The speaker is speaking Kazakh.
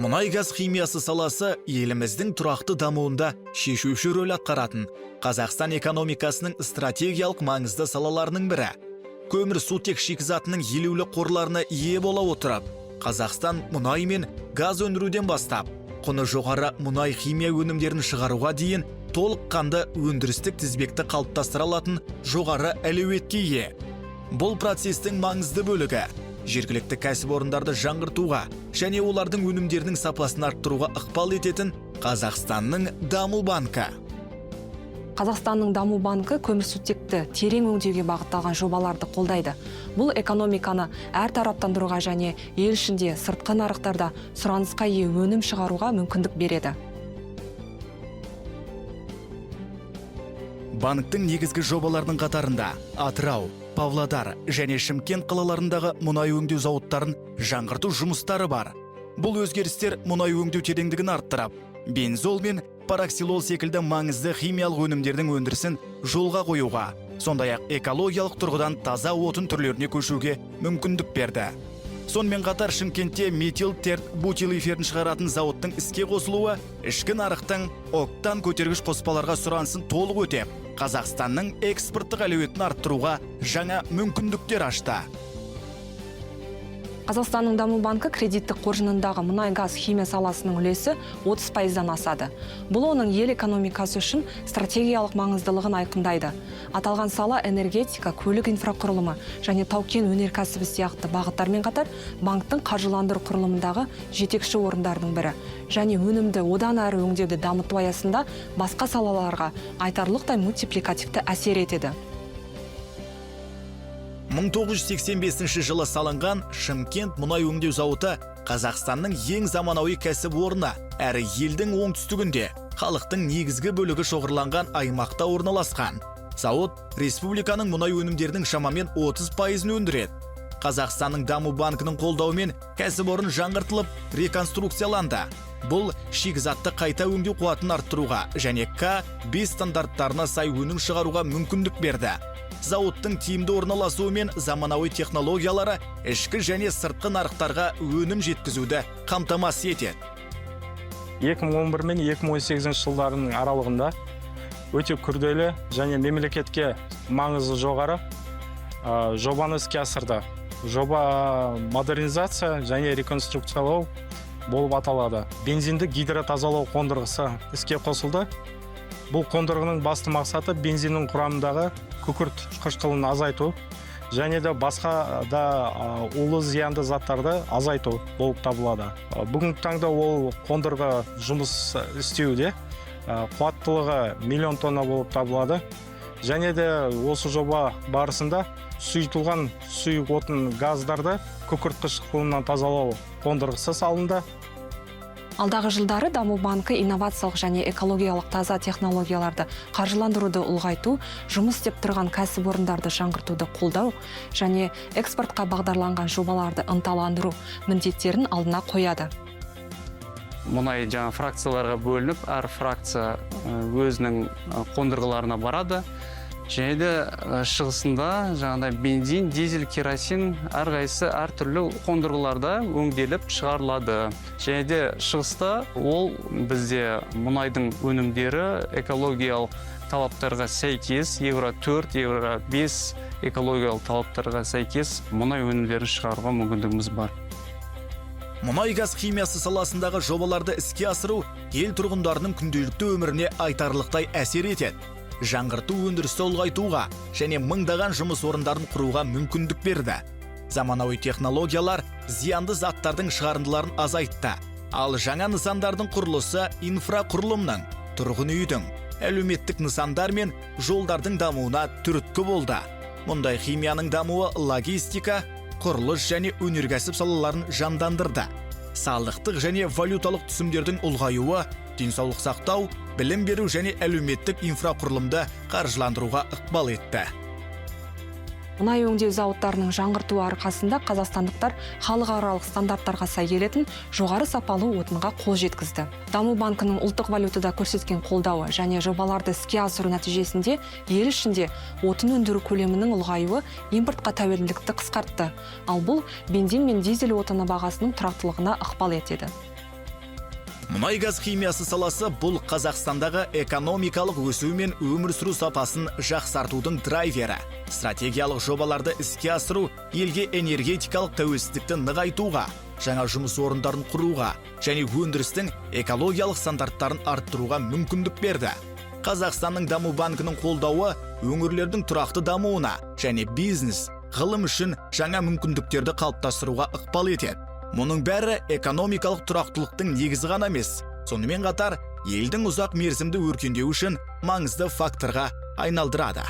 Мұнай-газ химиясы саласы еліміздің тұрақты дамуында шешуші рөл атқаратын Қазақстан экономикасының стратегиялық маңызды салаларының бірі. Көмір-сутек шикізатының елеулі қорларына ие бола отырып, Қазақстан мұнай мен газ өндіруден бастап, құны жоғары мұнай химия өнімдерін шығаруға дейін толыққанды өндірістік тізбекті қалыптастыра алатын жоғары әлеуетке ие. Бұл процестің маңызды бөлігі жергілікті кәсіпорындарды жаңғыртуға және олардың өнімдерінің сапасын арттыруға ықпал ететін Қазақстанның даму банкі. Қазақстанның даму банкі көмірсутекті терең өңдеуге бағытталған жобаларды қолдайды. Бұл экономиканы әртараптандыруға және ел ішінде сыртқы нарықтарда сұранысқа ие өнім шығаруға мүмкіндік береді. Банктың негізгі жобаларының қатарында Атырау, Павлодар және Шымкент қалаларындағы мұнай өңдеу зауыттарын жаңғырту жұмыстары бар. Бұл өзгерістер мұнай өңдеу тереңдігін арттырып, бензол мен параксилол секілді маңызды химиялық өнімдердің өндірісін жолға қоюға, сондай-ақ экологиялық тұрғыдан таза отын түрлеріне көшуге мүмкіндік берді. Сонымен қатар Шымкентте метил терт бутил эфирін шығаратын зауыттың іске қосылуы ішкі нарықтың октан көтергіш қоспаларға сұранысын толық өтеп, Қазақстанның экспорттық әлеуетін арттыруға жаңа мүмкіндіктер ашты. Қазақстанның даму банкі кредиттік қоржынындағы мұнай-газ химия саласының үлесі 30%-дан асады. Бұл оның ел экономикасы үшін стратегиялық маңыздылығын айқындайды. Аталған сала энергетика, көлік инфрақұрылымы және тау-кен өнеркәсібі сияқты бағыттармен қатар банктың қаржыландыру құрылымындағы жетекші орындардың бірі және өнімді одан әрі өңдеуді дамыту аясында басқа салаларға айтарлықтай мультипликативті әсер етеді. 1985 жылы салынған Шымкент мұнай өңдеу зауыты Қазақстанның ең заманауи кәсіп орны әрі елдің оңтүстігінде халықтың негізгі бөлігі шоғырланған аймақта орналасқан. Зауыт республиканың мұнай өнімдерінің шамамен 30%-ін өндіреді. Қазақстанның даму банкінің қолдауымен кәсіпорын жаңғыртылып, реконструкцияланды. Бұл шикізатты қайта өңдеу қуатын арттыруға және К5 стандарттарына сай өнім шығаруға мүмкіндік берді. Зауыттың тиімді орналасуы мен заманауи технологиялары ішкі және сыртқы нарықтарға өнім жеткізуді қамтамасыз етеді. 2011 мен 2018 жылдарының аралығында өте күрделі және мемлекетке маңызы жоғары жобаны іске асырды. Жоба модернизация және реконструкциялау болып аталады. Бензинді гидротазалау қондырғысы іске қосылды. Бұл қондырғының басты мақсаты бензиннің құрамындағы күкірт қышқылын азайту және де басқа да улы зиянды заттарды азайту болып табылады. Бүгінгі таңда ол қондырғы жұмыс істеуде, қуаттылығы 1 миллион тонна болып табылады. Және де осы жоба барысында сұйытылған сұйық отын газдарды күкірт қышқылынан тазалау қондырғысы салынды. Алдағы жылдары даму банкі инновациялық және экологиялық таза технологияларды қаржыландыруды ұлғайту, жұмыс істеп тұрған кәсіпорындарды жаңғыртуды қолдау және экспортқа бағдарланған жобаларды ынталандыру міндеттерін алдына қояды. Мұнай жаңа фракцияларға бөлініп, әр фракция өзінің қондырғыларына барады. Және де шығысында жаңағыдай бензин, дизель, керосин әрқайсысы әртүрлі қондырғыларда өңделіп шығарылады. Және де шығыста ол бізде мұнайдың өнімдері экологиялық талаптарға сәйкес, Евро 4, Евро 5 экологиялық талаптарға сәйкес мұнай өнімдерін шығаруға мүмкіндігіміз бар. Мұнай-газ химиясы саласындағы жобаларды іске асыру ел тұрғындарының күнделікті өміріне айтарлықтай әсер етеді. Жаңғырту өндірісті ұлғайтуға және мыңдаған жұмыс орындарын құруға мүмкіндік берді. Заманауи технологиялар зиянды заттардың шығарындыларын азайтты. Ал жаңа нысандардың құрылысы инфрақұрылымның, тұрғын үйдің, әлеуметтік нысандар мен жолдардың дамуына түрткі болды. Мұндай химияның дамуы логистика, құрылыс және өнеркәсіп салаларын жандандырды. Салықтық және валюталық түсімдердің ұлғаюы денсаулық сақтау, білім беру және әлеуметтік инфрақұрылымды қаржыландыруға ықпал етті. Мұнай өңдеу зауыттарының жаңғыртуы арқасында қазақстандықтар халықаралық стандарттарға сай келетін жоғары сапалы отынға қол жеткізді. Даму банкінің ұлттық валютада көрсеткен қолдауы және жобаларды іске асыру нәтижесінде ел ішінде отын өндіру көлемінің ұлғаюы импортқа тәуелділікті қысқартты. Ал бұл бензин мен дизель отыны бағасының тұрақтылығына ықпал етеді. Мұнай-газ химиясы саласы бұл Қазақстандағы экономикалық өсу мен өмір сүру сапасын жақсартудың драйвері. Стратегиялық жобаларды іске асыру елге энергетикалық тәуелсіздікті нығайтуға, жаңа жұмыс орындарын құруға және өндірістің экологиялық стандарттарын арттыруға мүмкіндік берді. Қазақстанның даму банкінің қолдауы өңірлердің тұрақты дамуына және бизнес, ғылым үшін жаңа мүмкіндіктерді қалыптастыруға ықпал етеді. Мұның бәрі экономикалық тұрақтылықтың негізі ғана емес, сонымен қатар елдің ұзақ мерзімді өркендеуі үшін маңызды факторға айналдырады.